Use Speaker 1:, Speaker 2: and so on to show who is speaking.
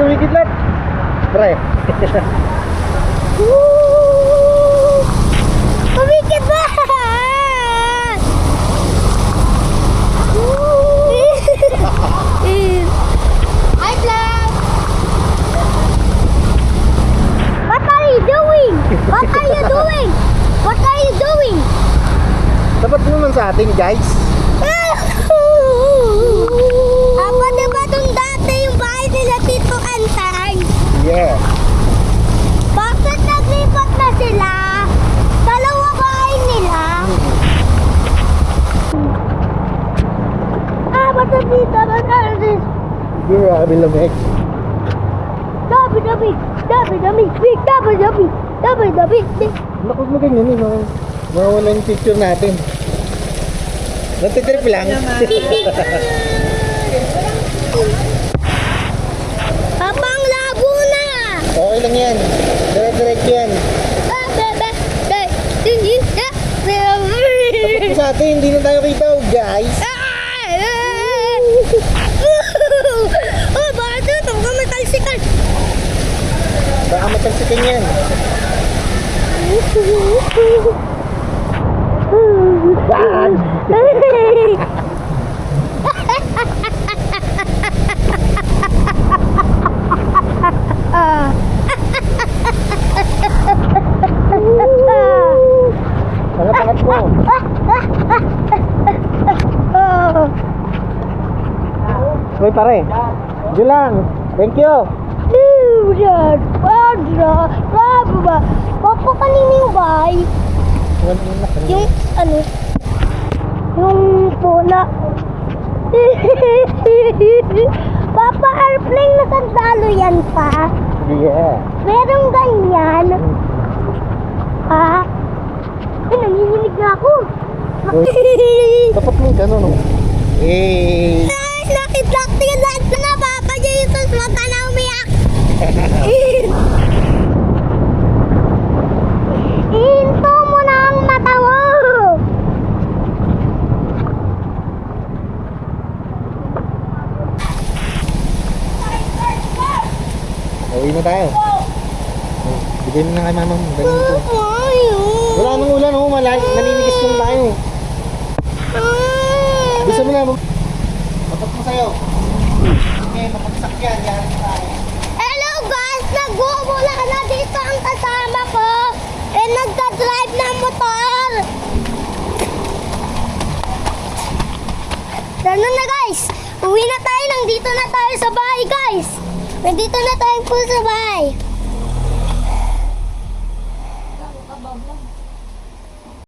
Speaker 1: kumikidlat. Pre.
Speaker 2: Kumikidlat! Hi, Flag! What are you doing? What are you doing? What are you doing?
Speaker 1: Dapat naman sa atin, guys.
Speaker 2: Apa diba dun dati yung bahay nila Tito Antay?
Speaker 1: Yeah.
Speaker 2: Bakit naglipat na sila? Dalawa bahay nila. Basta dito, basta dito.
Speaker 1: Grabe lamig.
Speaker 2: Dabi,
Speaker 1: Naku, mo ganyan eh. Mawala yung picture natin. Natitrip lang.
Speaker 2: Papang labo na!
Speaker 1: Okay lang yan. Direct yan. Tapos sa atin, hindi na tayo kita, guys.
Speaker 2: Oh, bakit ito? Baka may talsikan.
Speaker 1: Baka matalsikan yan. Bad. Pangat ko. Uy pare. Diyan lang. Thank you.
Speaker 2: Papa, kanina yung bahay? Yung ano? Yung pula. Papa, airplane na sandalo yan pa.
Speaker 1: Yeah.
Speaker 2: Merong ganyan. Ha? Ay, nanginginig na ako.
Speaker 1: Dapat mo gano'n, no? Eh.
Speaker 2: Ay, nakidlak yung lahat na Papa Jesus. Huwag ka na umiyak. Hinto mo na ang mata mo.
Speaker 1: Uwi na tayo. Bigyan na kay mama mo. Ganun po.
Speaker 2: Ayaw.
Speaker 1: Wala nang ulan, oh. Naninigis lang tayo. Bisa mo na. Tapat mo sa'yo. Okay, mapagsak yan. Yan tayo.
Speaker 2: Hello guys! Nag-uumula na dito ang kasama ko. Nagda-drive ng motor. Ganun na guys. Uwi na tayo. Nandito na tayo sa bahay guys. Nandito na tayo po sa bahay.